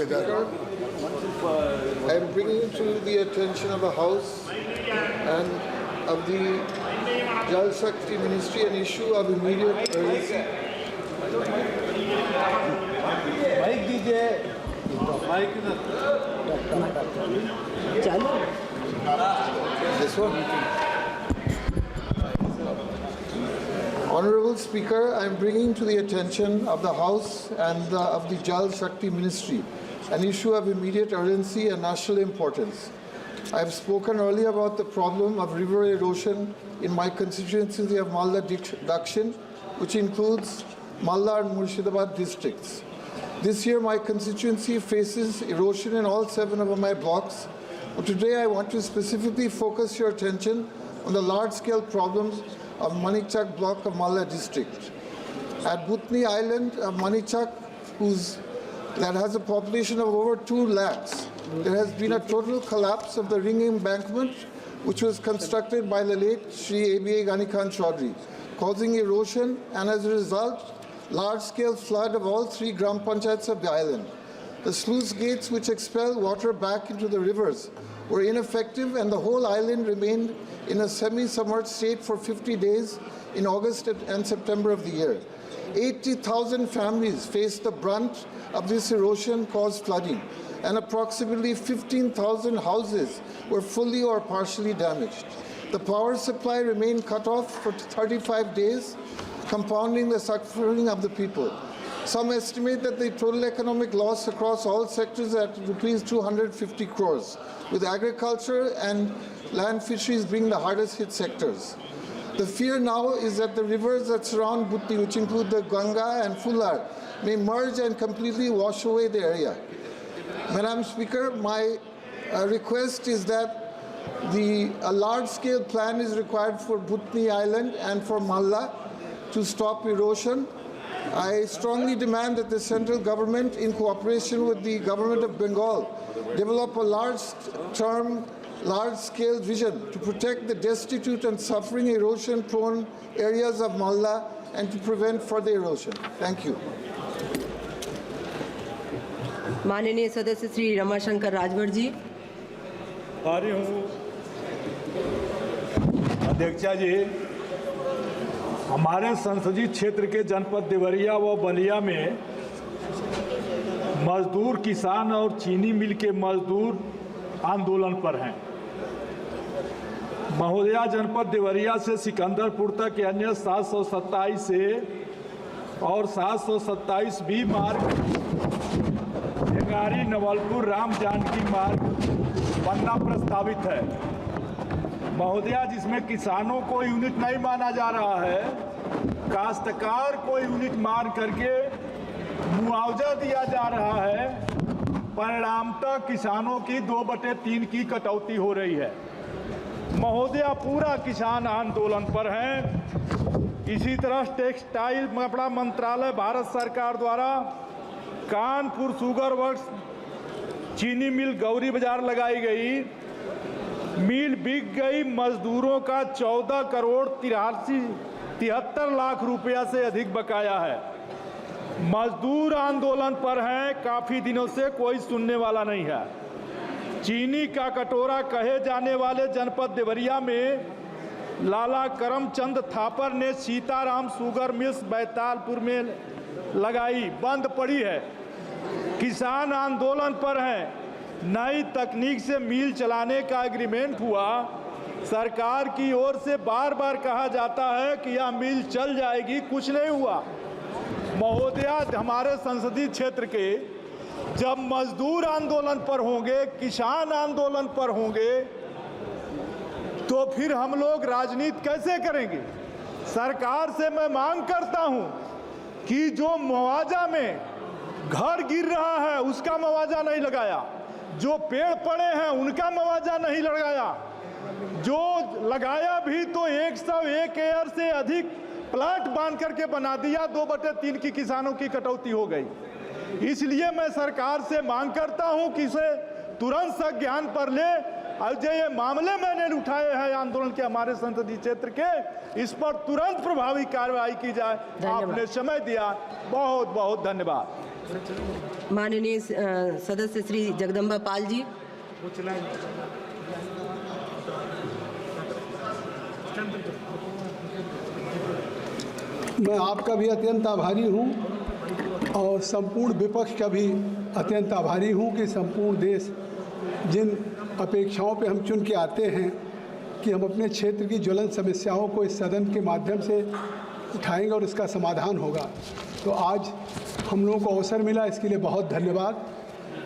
Speaker, I am bringing to the attention of the House and of the Jal Shakti Ministry an issue of immediate urgency. Mic दीजिए, mic चालू। This one. Honorable Speaker, I am bringing to the attention of the House and of the Jal Shakti Ministry an issue of immediate urgency and national importance. I have spoken earlier about the problem of river erosion in my constituency of Malda Dakshin, which includes Malda and Murshidabad districts. This year, my constituency faces erosion in all 7 of my blocks. But today, I want to specifically focus your attention on the large-scale problems of Manikchak block of Malda district. At Bhutni Island of Manikchak, that has a population of over 2 lakhs, there has been a total collapse of the ring embankment, which was constructed by the late Shri A.B.A. Ganikhan Chaudhary, causing erosion and as a result, large-scale flood of all 3 Gram Panchayats of the island. The sluice gates which expel water back into the rivers were ineffective and the whole island remained in a semi-submerged state for 50 days in August and September of the year. 80,000 families faced the brunt of this erosion-caused flooding, and approximately 15,000 houses were fully or partially damaged. The power supply remained cut off for 35 days, compounding the suffering of the people. Some estimate that the total economic loss across all sectors at rupees 250 crores, with agriculture and land fisheries being the hardest hit sectors. The fear now is that the rivers that surround Bhutni, which include the Ganga and Fular, may merge and completely wash away the area. Madam Speaker, my request is that a large-scale plan is required for Bhutni Island and for Malda to stop erosion. I strongly demand that the central government, in cooperation with the government of Bengal, develop a large-term, large-scale vision to protect the destitute and suffering erosion-prone areas of Malda and to prevent further erosion. Thank you. माननीय सदस्य श्री रमाशंकर राजभर जी। आ रही हूँ अध्यक्षा जी। हमारे संसदीय क्षेत्र के जनपद देवरिया व बलिया में मजदूर, किसान और चीनी मिल के मजदूर आंदोलन पर हैं। महोदया, जनपद देवरिया से सिकंदरपुर तक यानी 727 से और 727 बी मार्ग, डेंगारी नवलपुर राम जानकी मार्ग बनना प्रस्तावित है। महोदया, जिसमें किसानों को यूनिट नहीं माना जा रहा है, काश्तकार को यूनिट मान करके मुआवजा दिया जा रहा है, परिणामतः किसानों की 2/3 की कटौती हो रही है। महोदया, पूरा किसान आंदोलन पर हैं। इसी तरह टेक्सटाइल कपड़ा मंत्रालय भारत सरकार द्वारा कानपुर शुगर वर्क्स चीनी मिल गौरी बाजार लगाई गई, मिल बिक गई। मजदूरों का 14 करोड़ 73 लाख रुपया से अधिक बकाया है। मजदूर आंदोलन पर हैं, काफी दिनों से कोई सुनने वाला नहीं है। चीनी का कटोरा कहे जाने वाले जनपद देवरिया में लाला करमचंद थापर ने सीताराम शुगर मिल्स बैतालपुर में लगाई, बंद पड़ी है। किसान आंदोलन पर हैं। नई तकनीक से मिल चलाने का एग्रीमेंट हुआ। सरकार की ओर से बार बार कहा जाता है कि यह मिल चल जाएगी, कुछ नहीं हुआ। महोदया, हमारे संसदीय क्षेत्र के जब मजदूर आंदोलन पर होंगे, किसान आंदोलन पर होंगे, तो फिर हम लोग राजनीति कैसे करेंगे? सरकार से मैं मांग करता हूं कि जो मुआवजा में घर गिर रहा है उसका मुआवजा नहीं लगाया, जो पेड़ पड़े हैं उनका मुआवजा नहीं लगाया, जो लगाया भी तो 101 एकड़ से अधिक प्लाट बांध करके बना दिया, 2/3 की किसानों की कटौती हो गई। इसलिए मैं सरकार से मांग करता हूं कि इसे तुरंत संज्ञान पर ले और जो ये मामले मैंने उठाए हैं आंदोलन के हमारे संसदीय क्षेत्र के, इस पर तुरंत प्रभावी कार्रवाई की जाए। आपने समय दिया, बहुत बहुत धन्यवाद। माननीय सदस्य श्री जगदम्बा पाल जी। मैं आपका भी अत्यंत आभारी हूँ और संपूर्ण विपक्ष का भी अत्यंत आभारी हूँ कि संपूर्ण देश जिन अपेक्षाओं पे हम चुन के आते हैं कि हम अपने क्षेत्र की ज्वलन समस्याओं को इस सदन के माध्यम से उठाएंगे और इसका समाधान होगा, तो आज हम लोगों को अवसर मिला, इसके लिए बहुत धन्यवाद।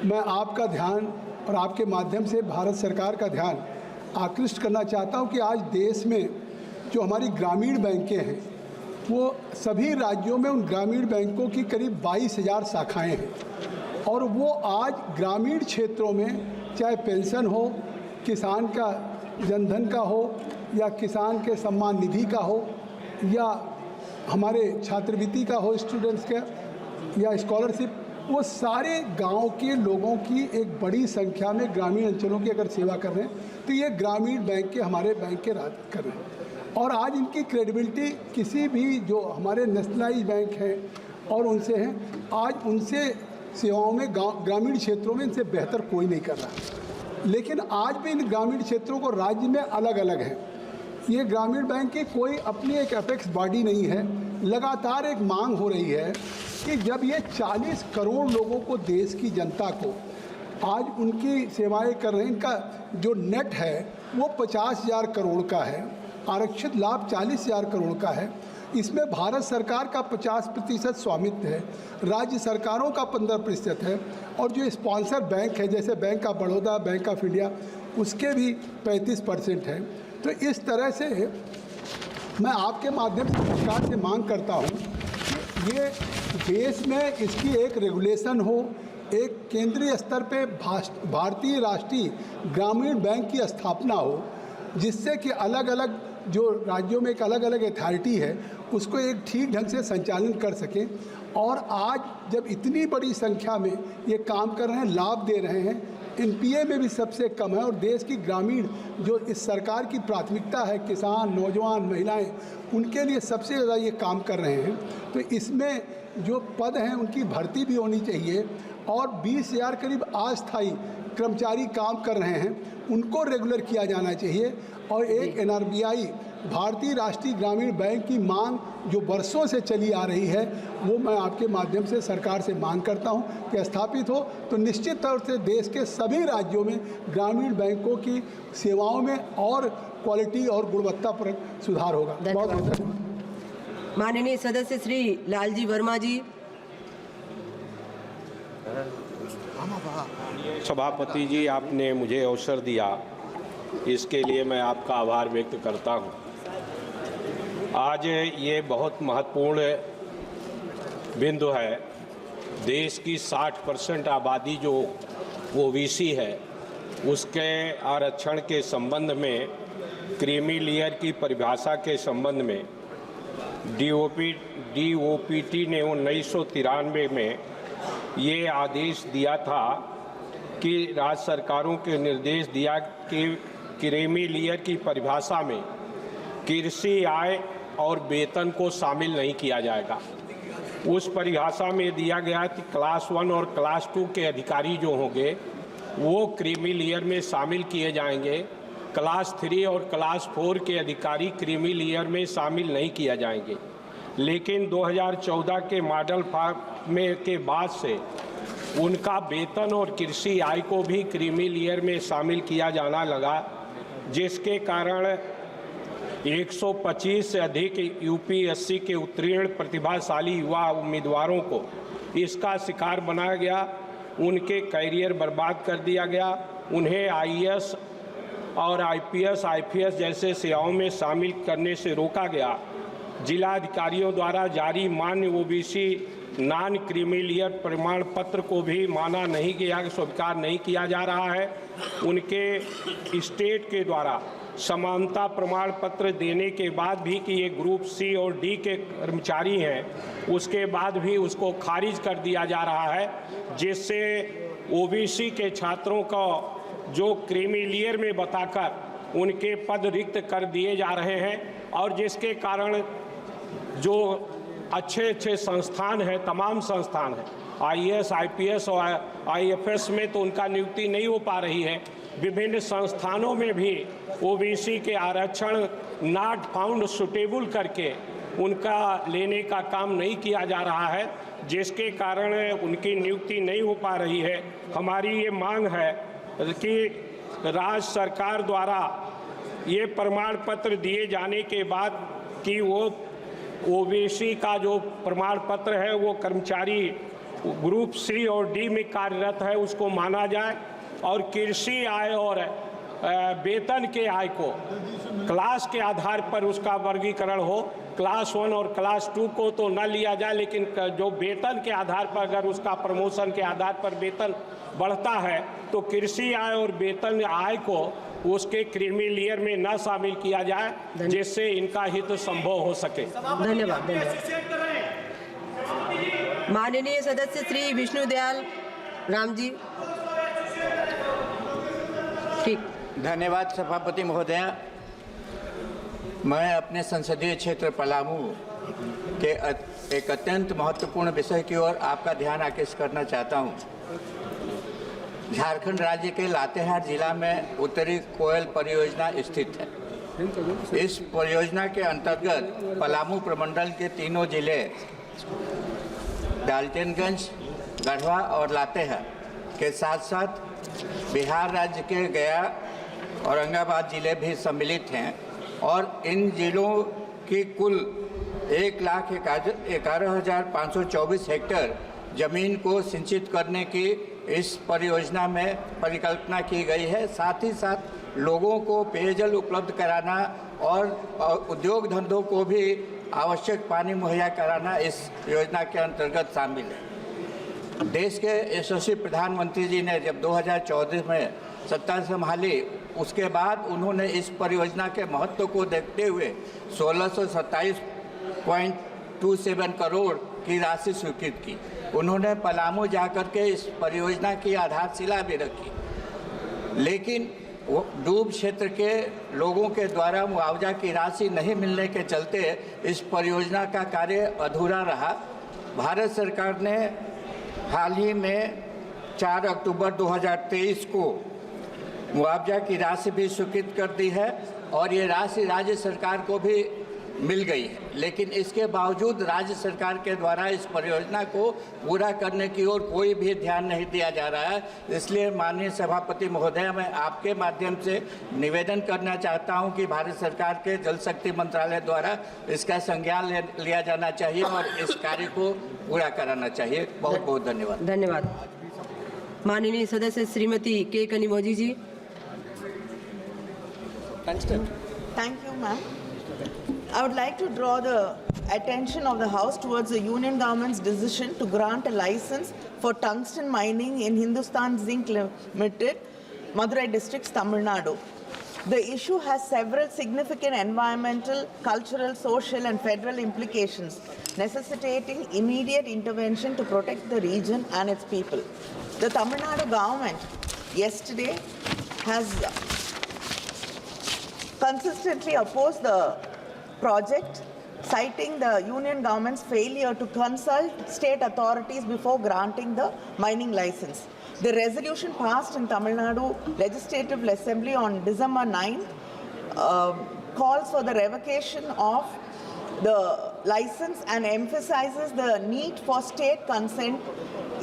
मैं आपका ध्यान और आपके माध्यम से भारत सरकार का ध्यान आकृष्ट करना चाहता हूँ कि आज देश में जो हमारी ग्रामीण बैंकें हैं वो सभी राज्यों में उन ग्रामीण बैंकों की करीब 22,000 शाखाएँ हैं और वो आज ग्रामीण क्षेत्रों में चाहे पेंशन हो, किसान का जनधन का हो या किसान के सम्मान निधि का हो या हमारे छात्रवृत्ति का हो स्टूडेंट्स का या स्कॉलरशिप, वो सारे गांव के लोगों की एक बड़ी संख्या में ग्रामीण अंचलों की अगर सेवा कर रहे हैं तो ये ग्रामीण बैंक के हमारे बैंक के राज कर रहे हैं। और आज इनकी क्रेडिबिलिटी किसी भी जो हमारे नेशनलाइज बैंक हैं और उनसे हैं, आज उनसे सेवाओं में ग्रामीण क्षेत्रों में इनसे बेहतर कोई नहीं कर रहा। लेकिन आज भी इन ग्रामीण क्षेत्रों को राज्य में अलग अलग है। ये ग्रामीण बैंक की कोई अपनी एक अपेक्स बॉडी नहीं है। लगातार एक मांग हो रही है कि जब ये 40 करोड़ लोगों को, देश की जनता को आज उनकी सेवाएं कर रहे हैं, इनका जो नेट है वो 50,000 करोड़ का है, आरक्षित लाभ 40,000 करोड़ का है। इसमें भारत सरकार का 50% स्वामित्व है, राज्य सरकारों का 15% है और जो स्पॉन्सर बैंक है जैसे bank of Baroda, bank of India, उसके भी 35% है। तो इस तरह से मैं आपके माध्यम से सरकार से मांग करता हूँ कि ये देश में इसकी एक रेगुलेशन हो, एक केंद्रीय स्तर पे भारतीय राष्ट्रीय ग्रामीण बैंक की स्थापना हो, जिससे कि अलग अलग जो राज्यों में एक अलग अलग अथॉरिटी है उसको एक ठीक ढंग से संचालन कर सकें। और आज जब इतनी बड़ी संख्या में ये काम कर रहे हैं, लाभ दे रहे हैं, एनपीए में भी सबसे कम है और देश की ग्रामीण जो इस सरकार की प्राथमिकता है, किसान, नौजवान, महिलाएं, उनके लिए सबसे ज़्यादा ये काम कर रहे हैं। तो इसमें जो पद हैं उनकी भर्ती भी होनी चाहिए और 20,000 करीब अस्थायी कर्मचारी काम कर रहे हैं, उनको रेगुलर किया जाना चाहिए। और एक एनआरबीआई भारतीय राष्ट्रीय ग्रामीण बैंक की मांग जो वर्षों से चली आ रही है, वो मैं आपके माध्यम से सरकार से मांग करता हूं कि स्थापित हो, तो निश्चित तौर से देश के सभी राज्यों में ग्रामीण बैंकों की सेवाओं में और क्वालिटी और गुणवत्ता पर सुधार होगा। बहुत बहुत धन्यवाद। माननीय सदस्य श्री लालजी वर्मा जी। सभापति जी, आपने मुझे अवसर दिया, इसके लिए मैं आपका आभार व्यक्त करता हूं। आज ये बहुत महत्वपूर्ण बिंदु है। देश की 60% आबादी जो ओबीसी है, उसके आरक्षण के संबंध में, क्रीमी लेयर की परिभाषा के संबंध में डीओपीटी ने 1993 में ये आदेश दिया था कि राज्य सरकारों के निर्देश दिया कि क्रीमी लेयर की परिभाषा में कृषि आय और वेतन को शामिल नहीं किया जाएगा। उस परिभाषा में दिया गया कि क्लास 1 और क्लास 2 के अधिकारी जो होंगे वो क्रीमी लेयर में शामिल किए जाएंगे, क्लास 3 और क्लास 4 के अधिकारी क्रीमी लेयर में शामिल नहीं किया जाएंगे। लेकिन 2014 के मॉडल फॉर्म में के बाद से उनका वेतन और कृषि आय को भी क्रीमी लेयर में शामिल किया जाना लगा, जिसके कारण 125 से अधिक यूपीएससी के उत्तीर्ण प्रतिभाशाली युवा उम्मीदवारों को इसका शिकार बनाया गया, उनके कैरियर बर्बाद कर दिया गया, उन्हें आईएएस और आईपीएस जैसे सेवाओं में शामिल करने से रोका गया। जिला अधिकारियों द्वारा जारी मान्य ओबीसी नॉन क्रीमी लेयर प्रमाण पत्र को भी माना नहीं गया, स्वीकार नहीं किया जा रहा है। उनके स्टेट के द्वारा समानता प्रमाण पत्र देने के बाद भी कि ये ग्रुप सी और डी के कर्मचारी हैं, उसके बाद भी उसको खारिज कर दिया जा रहा है, जिससे ओबीसी के छात्रों को जो क्रीमी लेयर में बताकर उनके पद रिक्त कर दिए जा रहे हैं और जिसके कारण जो अच्छे संस्थान हैं, तमाम संस्थान हैं, आईएएस, आईपीएस और आईएफएस में तो उनका नियुक्ति नहीं हो पा रही है। विभिन्न संस्थानों में भी ओबीसी के आरक्षण नॉट फाउंड सुटेबल करके उनका लेने का काम नहीं किया जा रहा है, जिसके कारण उनकी नियुक्ति नहीं हो पा रही है। हमारी ये मांग है कि राज्य सरकार द्वारा ये प्रमाण पत्र दिए जाने के बाद कि वो ओबीसी का जो प्रमाण पत्र है वो कर्मचारी ग्रुप सी और डी में कार्यरत है उसको माना जाए, और कृषि आय और वेतन के आय को क्लास के आधार पर उसका वर्गीकरण हो। क्लास 1 और क्लास 2 को तो न लिया जाए, लेकिन जो वेतन के आधार पर अगर उसका प्रमोशन के आधार पर वेतन बढ़ता है तो कृषि आय और वेतन आय को उसके क्रीमी लेयर में न शामिल किया जाए, जिससे इनका हित संभव हो सके। धन्यवाद। माननीय सदस्य श्री विष्णुदयाल राम जी। ठीक। धन्यवाद सभापति महोदया। मैं अपने संसदीय क्षेत्र पलामू के एक अत्यंत महत्वपूर्ण विषय की ओर आपका ध्यान आकर्षित करना चाहता हूं। झारखंड राज्य के लातेहार जिला में उत्तरी कोयल परियोजना स्थित है। इस परियोजना के अंतर्गत पलामू प्रमंडल के तीनों जिले डाल्टनगंज, गढ़वा और लातेहार के साथ साथ बिहार राज्य के गया, औरंगाबाद जिले भी सम्मिलित हैं, और इन जिलों की कुल 1,11,524 हेक्टेयर जमीन को सिंचित करने की इस परियोजना में परिकल्पना की गई है। साथ ही साथ लोगों को पेयजल उपलब्ध कराना और उद्योग धंधों को भी आवश्यक पानी मुहैया कराना इस योजना के अंतर्गत शामिल है। देश के यशस्वी प्रधानमंत्री जी ने जब 2014 में सत्ता संभाली, उसके बाद उन्होंने इस परियोजना के महत्व को देखते हुए 1627.27 करोड़ की राशि स्वीकृत की। उन्होंने पलामू जाकर के इस परियोजना की आधारशिला भी रखी, लेकिन डूब क्षेत्र के लोगों के द्वारा मुआवजा की राशि नहीं मिलने के चलते इस परियोजना का कार्य अधूरा रहा। भारत सरकार ने हाल ही में 4 अक्टूबर 2023 को मुआवजा की राशि भी स्वीकृत कर दी है, और ये राशि राज्य सरकार को भी मिल गई है। लेकिन इसके बावजूद राज्य सरकार के द्वारा इस परियोजना को पूरा करने की ओर कोई भी ध्यान नहीं दिया जा रहा है। इसलिए माननीय सभापति महोदय, मैं आपके माध्यम से निवेदन करना चाहता हूं कि भारत सरकार के जल शक्ति मंत्रालय द्वारा इसका संज्ञान लिया जाना चाहिए और इस कार्य को पूरा कराना चाहिए। बहुत बहुत धन्यवाद। धन्यवाद। माननीय सदस्य श्रीमती के कनिमोझी जी। Thank you, ma'am. I would like to draw the attention of the House towards the Union government's decision to grant a license for tungsten mining in Hindustan Zinc Limited, Madurai district, Tamil Nadu. The issue has several significant environmental, cultural, social and federal implications, necessitating immediate intervention to protect the region and its people. The Tamil Nadu government yesterday has consistently opposed the project, citing the union government's failure to consult state authorities before granting the mining license. The resolution passed in Tamil Nadu Legislative Assembly on December 9 calls for the revocation of the license and emphasizes the need for state consent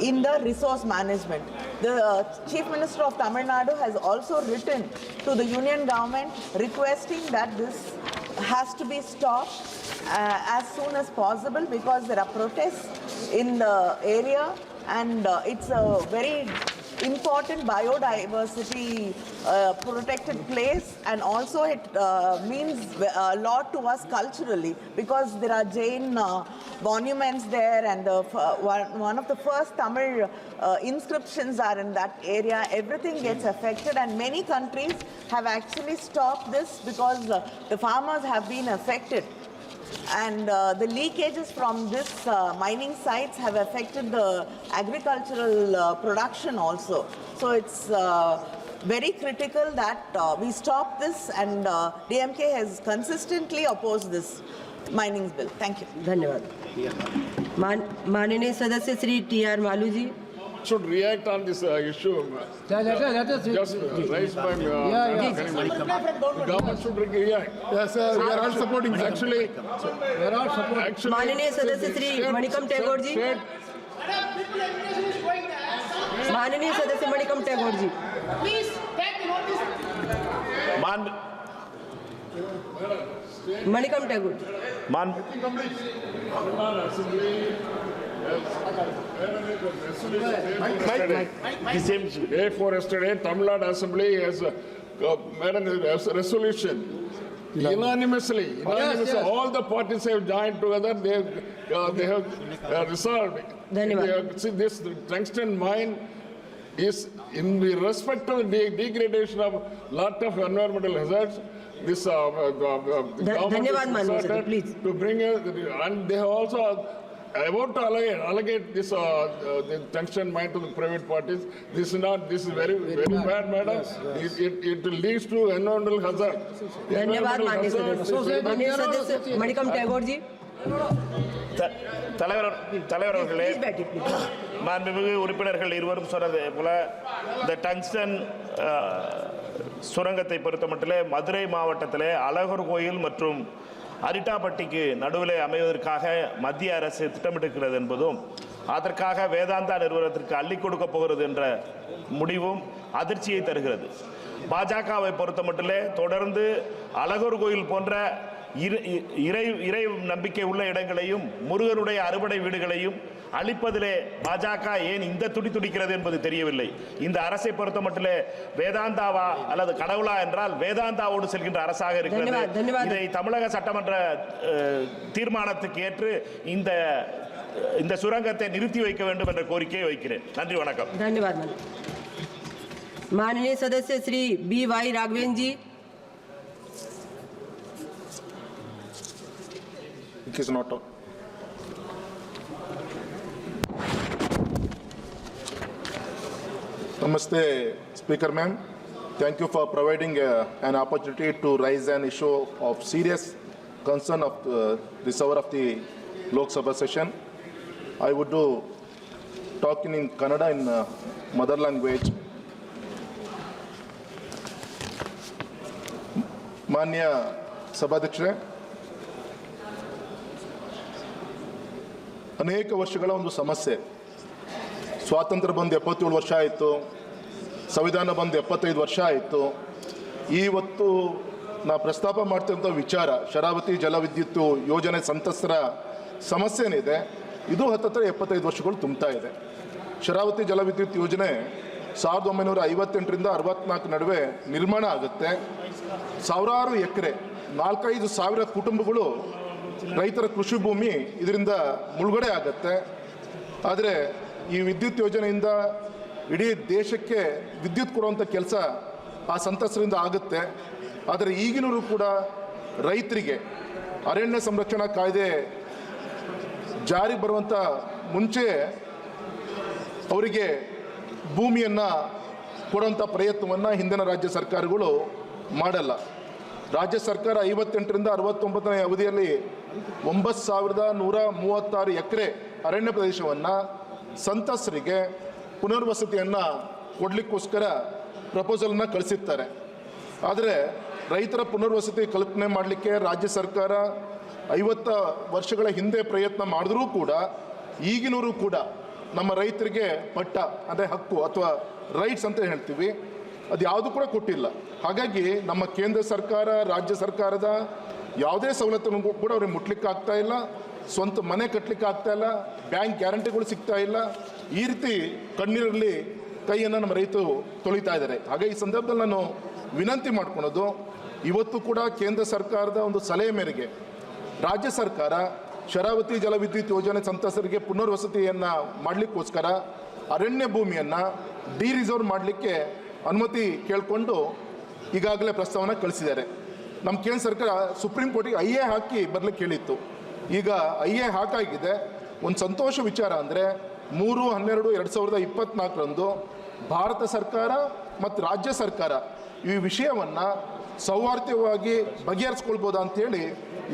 in the resource management. The Chief Minister of Tamil Nadu has also written to the union government requesting that this has to be stopped as soon as possible, because there are protests in the area, and it's a very important biodiversity protected place, and also it means a lot to us culturally, because there are Jain monuments there, and one of the first Tamil inscriptions are in that area. Everything gets affected, and many countries have actually stopped this because the farmers have been affected. And the leakages from this mining sites have affected the agricultural production also. So it's very critical that we stop this, and DMK has consistently opposed this. mining bill. Thank you. धन्यवाद। माननीय सदस्य Shri TR Malu ji. Should react on this issue. Just raise my the government should react. Yes, sir, we are all supporting. Actually, माननीय सदस्य श्री मणिकम टैगोर जी। माननीय सदस्य Manickam Tagore ji. Manickam Tagore ji. Day for yesterday, Tamil Nadu Assembly has made a resolution. Unanimously, all the parties have joined together. They have resolved. धन्यवाद। See, this tungsten mine is in the respect of the degradation of lot of environmental hazards. This government धन्यवाद is माननीय सदस्य, decided please। to bring and they have also about to allocate this the tungsten mine to the private parties. This is very bad, madam. It leads to environmental hazard. धन्यवाद माननीय सदस्य। माननीय सदस्य मणिकम टैगोर जी। தலைவர் அவர்களே, மாண்புமிகு உறுப்பினர்கள் இருவரும் சொன்னது போல இந்த டங்ஸ்டன் சுரங்கத்தை பொறுத்தமட்டிலே மதுரை மாவட்டத்திலே அழகர் கோயில் மற்றும் அரிட்டாப்பட்டிக்கு நடுவிலே அமைவதற்காக மத்திய அரசு திட்டமிட்டிருக்கிறது என்பதும் அதற்காக வேதாந்தா நிறுவனத்திற்கு அள்ளி கொடுக்க போகிறது என்ற முடிவும் அதிர்ச்சியை தருகிறது. பாஜகவை பொறுத்தமட்டிலே தொடர்ந்து அழகர் கோயில் போன்ற இறை நம்பிக்கை உள்ள இடங்களையும் முருகனுடைய அறுபடை வீடுகளையும் அழிப்பதிலே பாஜக ஏன் இந்த துடிக்கிறது என்பது தெரியவில்லை. இந்த அரசை பொறுத்த மட்டிலே வேதாந்தாவா அல்லது கடவுளா என்றால் வேதாந்தாவோடு செல்கின்ற அரசாக இருக்கிறது. இதை தமிழக சட்டமன்ற தீர்மானத்துக்கு ஏற்று இந்த சுரங்கத்தை நிறுத்தி வைக்க வேண்டும் என்ற கோரிக்கையை வைக்கிறேன். நன்றி, வணக்கம். धन्यवाद माननीय सदस्य Shri BY Raghavendra ji. It is not. Namaste, Speaker ma'am. Thank you for providing an opportunity to raise an issue of serious concern of this hour of the Lok Sabha session. I would do talking in Kannada in mother language. ಮಾನ್ಯ ಸಭಾಧ್ಯಕ್ಷರೇ, ಅನೇಕ ವರ್ಷಗಳ ಒಂದು ಸಮಸ್ಯೆ. ಸ್ವಾತಂತ್ರ್ಯ ಬಂದು 77 ವರ್ಷ ಆಯಿತು, ಸಂವಿಧಾನ ಬಂದು 75 ವರ್ಷ ಆಯಿತು. ಇವತ್ತು ನಾ ಪ್ರಸ್ತಾಪ ಮಾಡ್ತಿರೋಂಥ ವಿಚಾರ ಶರಾವತಿ ಜಲವಿದ್ಯುತ್ ಯೋಜನೆ ಸಂತ್ರಸ್ತರ ಸಮಸ್ಯೆ ಏನಿದೆ ಇದು ಹತ್ತತ್ರ 75 ವರ್ಷಗಳು ತುಂಬ್ತಾ ಇದೆ. ಶರಾವತಿ ಜಲವಿದ್ಯುತ್ ಯೋಜನೆ 1958ರಿಂದ 64 ನಡುವೆ ನಿರ್ಮಾಣ ಆಗುತ್ತೆ. ಸಾವಿರಾರು ಎಕರೆ 4-5 ಸಾವಿರ ಕುಟುಂಬಗಳು ರೈತರ ಕೃಷಿ ಭೂಮಿ ಇದರಿಂದ ಮುಳುಗಡೆ ಆಗುತ್ತೆ. ಆದರೆ ಈ ವಿದ್ಯುತ್ ಯೋಜನೆಯಿಂದ ಇಡೀ ದೇಶಕ್ಕೆ ವಿದ್ಯುತ್ ಕೊಡುವಂಥ ಕೆಲಸ ಆ ಸಂತ್ರಸ್ತರಿಂದ ಆಗುತ್ತೆ. ಆದರೆ ಈಗಿನೂ ಕೂಡ ರೈತರಿಗೆ ಅರಣ್ಯ ಸಂರಕ್ಷಣಾ ಕಾಯ್ದೆ ಜಾರಿ ಬರುವಂಥ ಮುಂಚೆ ಅವರಿಗೆ ಭೂಮಿಯನ್ನು ಕೊಡುವಂಥ ಪ್ರಯತ್ನವನ್ನು ಹಿಂದಿನ ರಾಜ್ಯ ಸರ್ಕಾರಗಳು ಮಾಡಲ್ಲ. ರಾಜ್ಯ ಸರ್ಕಾರ 58ರಿಂದ 69ನೇ ಅವಧಿಯಲ್ಲಿ 9,136 ಎಕರೆ ಅರಣ್ಯ ಪ್ರದೇಶವನ್ನು ಸಂತ್ರಸ್ತರಿಗೆ ಪುನರ್ವಸತಿಯನ್ನು ಕೊಡಲಿಕ್ಕೋಸ್ಕರ ಪ್ರಪೋಸಲನ್ನು ಕಳಿಸಿರ್ತಾರೆ. ಆದರೆ ರೈತರ ಪುನರ್ವಸತಿ ಕಲ್ಪನೆ ಮಾಡಲಿಕ್ಕೆ ರಾಜ್ಯ ಸರ್ಕಾರ 50 ವರ್ಷಗಳ ಹಿಂದೆ ಪ್ರಯತ್ನ ಮಾಡಿದ್ರೂ ಕೂಡ ಈಗಿನೂ ಕೂಡ ನಮ್ಮ ರೈತರಿಗೆ ಪಟ್ಟ ಅಂದರೆ ಹಕ್ಕು ಅಥವಾ ರೈಟ್ಸ್ ಅಂತ ಹೇಳ್ತೀವಿ, ಅದು ಯಾವುದು ಕೂಡ ಕೊಟ್ಟಿಲ್ಲ. ಹಾಗಾಗಿ ನಮ್ಮ ಕೇಂದ್ರ ಸರ್ಕಾರ ರಾಜ್ಯ ಸರ್ಕಾರದ ಯಾವುದೇ ಸವಲತ್ತನ್ನು ಕೂಡ ಅವ್ರಿಗೆ ಮುಟ್ಲಿಕ್ಕೆ ಆಗ್ತಾ ಇಲ್ಲ, ಸ್ವಂತ ಮನೆ ಕಟ್ಟಲಿಕ್ಕೆ ಆಗ್ತಾ ಇಲ್ಲ, ಬ್ಯಾಂಕ್ ಗ್ಯಾರಂಟಿಗಳು ಸಿಗ್ತಾ ಇಲ್ಲ. ಈ ರೀತಿ ಕಣ್ಣೀರಲ್ಲಿ ಕೈಯನ್ನು ನಮ್ಮ ರೈತರು ತೊಳಿತಾ ಇದ್ದಾರೆ. ಹಾಗೆ ಈ ಸಂದರ್ಭದಲ್ಲಿ ನಾನು ವಿನಂತಿ ಮಾಡ್ಕೊಳೋದು, ಇವತ್ತು ಕೂಡ ಕೇಂದ್ರ ಸರ್ಕಾರದ ಒಂದು ಸಲಹೆ ಮೇರೆಗೆ ರಾಜ್ಯ ಸರ್ಕಾರ ಶರಾವತಿ ಜಲವಿದ್ಯುತ್ ಯೋಜನೆ ಸಂತ್ರಸ್ತರಿಗೆ ಪುನರ್ವಸತಿಯನ್ನು ಮಾಡಲಿಕ್ಕೋಸ್ಕರ ಅರಣ್ಯ ಭೂಮಿಯನ್ನು ರಿಸರ್ವ್ ಮಾಡಲಿಕ್ಕೆ ಅನುಮತಿ ಕೇಳಿಕೊಂಡು ಈಗಾಗಲೇ ಪ್ರಸ್ತಾವನೆ ಕಳಿಸಿದ್ದಾರೆ. ನಮ್ಮ ಕೇಂದ್ರ ಸರ್ಕಾರ ಸುಪ್ರೀಂ ಕೋರ್ಟಿಗೆ IA ಹಾಕಿ ಬರಲಿಕ್ಕೆ ಹೇಳಿತ್ತು. ಈಗ IA ಹಾಕಾಗಿದೆ. ಒಂದು ಸಂತೋಷ ವಿಚಾರ ಅಂದರೆ 3/12/2024 ಭಾರತ ಸರ್ಕಾರ ಮತ್ತು ರಾಜ್ಯ ಸರ್ಕಾರ ಈ ವಿಷಯವನ್ನು ಸೌಹಾರ್ದವಾಗಿ ಬಗೆಹರಿಸ್ಕೊಳ್ಬೋದಾ ಅಂತೇಳಿ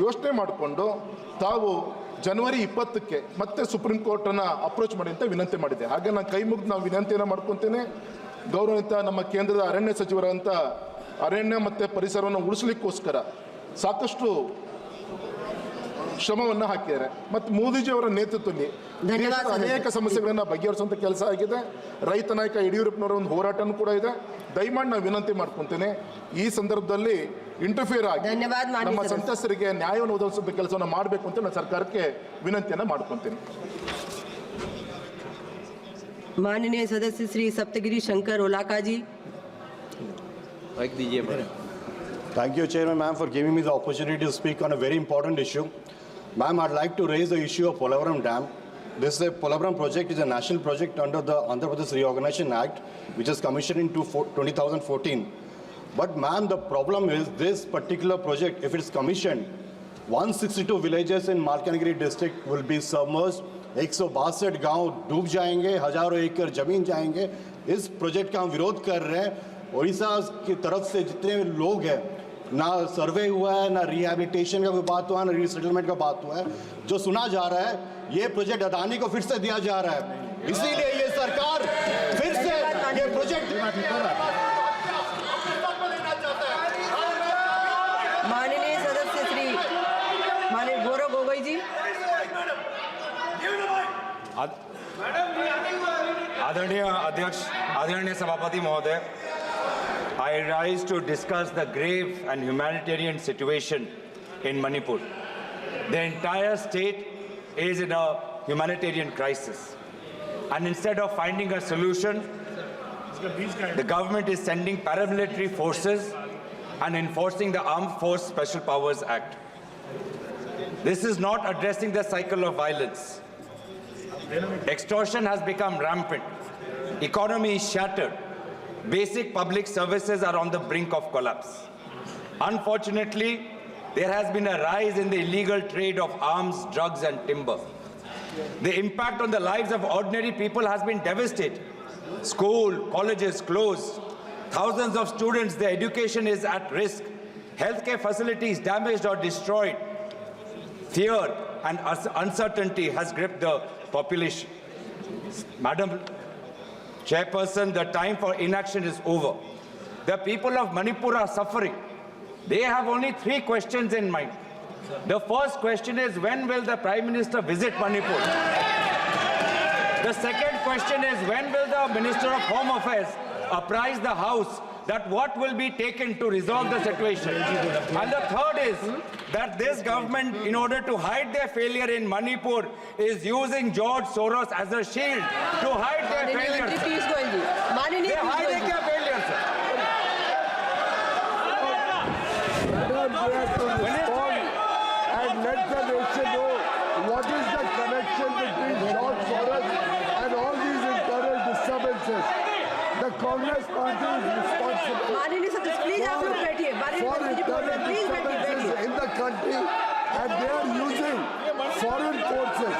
ಯೋಚನೆ ಮಾಡಿಕೊಂಡು ತಾವು ಜನವರಿ 20ಕ್ಕೆ ಮತ್ತೆ ಸುಪ್ರೀಂ ಕೋರ್ಟನ್ನು ಅಪ್ರೋಚ್ ಮಾಡಿ ಅಂತ ವಿನಂತಿ ಮಾಡಿದೆ. ಹಾಗೆ ನಾನು ಕೈ ಮುಗಿದು ನಾವು ವಿನಂತಿಯನ್ನು ಮಾಡ್ಕೊತೇನೆ. ಗೌರವಿತ ನಮ್ಮ ಕೇಂದ್ರದ ಅರಣ್ಯ ಸಚಿವರಂತ ಅರಣ್ಯ ಮತ್ತು ಪರಿಸರವನ್ನು ಉಳಿಸಲಿಕ್ಕೋಸ್ಕರ ಸಾಕಷ್ಟು ಶ್ರಮವನ್ನು ಹಾಕಿದ್ದಾರೆ. ಮತ್ತು ಮೋದಿಜಿಯವರ ನೇತೃತ್ವದಲ್ಲಿ ದೇಶದ ಅನೇಕ ಸಮಸ್ಯೆಗಳನ್ನು ಬಗೆಹರಿಸುವಂಥ ಕೆಲಸ ಆಗಿದೆ. ರೈತ ನಾಯಕ ಯಡಿಯೂರಪ್ಪನವರ ಒಂದು ಹೋರಾಟನೂ ಕೂಡ ಇದೆ. ದಯಮಾಡಿ ನಾವು ವಿನಂತಿ ಮಾಡ್ಕೊತೇನೆ, ಈ ಸಂದರ್ಭದಲ್ಲಿ ಇಂಟರ್ಫಿಯರ್ ಆಗಿ ನಮ್ಮ ಸಂತ್ರಸ್ತರಿಗೆ ನ್ಯಾಯವನ್ನು ಒದಗಿಸುವಂಥ ಕೆಲಸವನ್ನು ಮಾಡಬೇಕು ಅಂತ ನಾನು ಸರ್ಕಾರಕ್ಕೆ ವಿನಂತಿಯನ್ನು ಮಾಡ್ಕೊತೇನೆ. माननीय सदस्य श्री सप्तगिरी शंकर ओलाका जी। Thank you, Chairman, ma'am, for giving me the opportunity to speak on a very important issue. Ma'am, I'd like to raise the issue of Polavaram Dam. This Polavaram project is a national project under the Andhra Pradesh Reorganization Act, which is commissioned in 2014. But ma'am, the problem is this particular project, if it's commissioned, 162 villages in Malkangiri district will be submerged. 162 गांव डूब जाएंगे, हजारों एकड़ जमीन जाएंगे. इस project का हम विरोध कर रहे हैं. उड़ीसा की तरफ से जितने लोग हैं, ना सर्वे हुआ है, ना रिहैबिलिटेशन का कोई बात हुआ है, ना रीसेटलमेंट का बात हुआ है. जो सुना जा रहा है, ये प्रोजेक्ट अदानी को फिर से दिया जा रहा है. इसीलिए ये सरकार फिर से ये प्रोजेक्ट माननीय सदस्य श्री माननीय गौरव गोगोई जी। आदरणीय अध्यक्ष, आदरणीय सभापति महोदय, I rise to discuss the grave and humanitarian situation in Manipur. The entire state is in a humanitarian crisis, and instead of finding a solution, the government is sending paramilitary forces and enforcing the Armed Force Special Powers Act. This is not addressing the cycle of violence. Extortion has become rampant. Economy is shattered. Basic public services are on the brink of collapse. Unfortunately, there has been a rise in the illegal trade of arms, drugs, and timber. The impact on the lives of ordinary people has been devastating. School, colleges closed. Thousands of students, their education is at risk. Healthcare facilities damaged or destroyed. Fear and uncertainty has gripped the population. Madam Chairperson, the time for inaction is over. The people of Manipur are suffering. They have only 3 questions in mind. The first question is, when will the Prime Minister visit Manipur? The second question is, when will the Minister of Home Affairs apprise the House that what will be taken to resolve the situation? And the third is that this government, in order to hide their failure in Manipur, is using George Soros as a shield to hide their failures. They hide their failures. And let the nation know what is the connection between George Soros and all these internal disturbances. The Congress party is responsible for internal disturbances in the country, and they are using foreign forces.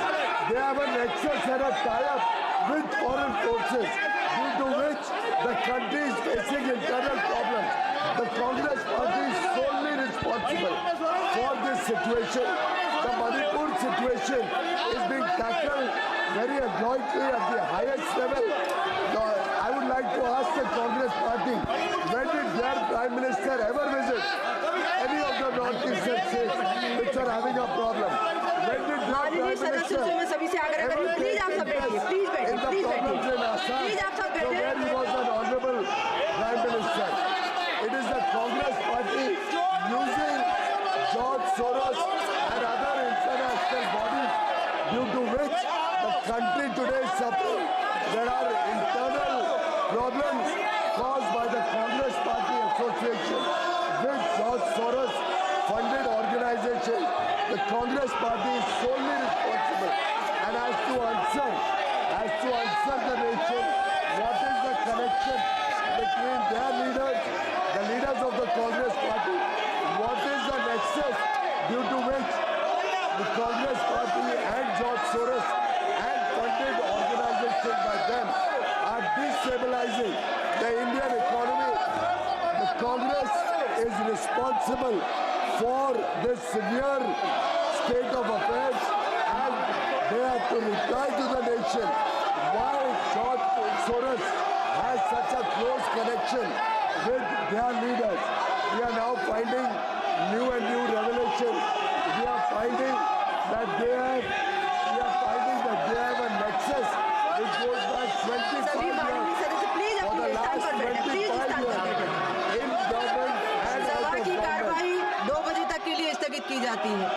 They have an excess and a tie-up with foreign forces, due to which the country is facing internal problems. The Congress party is solely responsible for this situation. The Manipur situation is being tackled very adroitly at the highest level. I would like to ask the Congress party, when did their Prime Minister ever visit any of the northeastern states which are having a problem? When did their Prime Minister ever take interest in the problems in Assam, so where he was an honorable Prime Minister? It is the Congress party using George Soros and other international bodies, due to which the country today is suffering. There are internal problems caused by the Congress Party Association with George Soros funded organization. The Congress Party is solely responsible and has to answer the nation what is the connection between their leaders, the leaders of the Congress Party, what is the nexus due to which the Congress Party and George Soros and funded organization by them are destabilizing the Indian economy. The Congress is responsible for this severe state of affairs, and they have to reply to the nation why George Soros has such a close connection with their leaders. We are now finding new and new revelations. We are finding that they have a nexus which goes back 25 सभी माननीय years. सदस्य please For the अपने स्थान last पर बैठे, please 25 स्थान पर years बैठे। in government and सभा out of की government. कार्यवाही 2 बजे तक के लिए स्थगित की जाती है।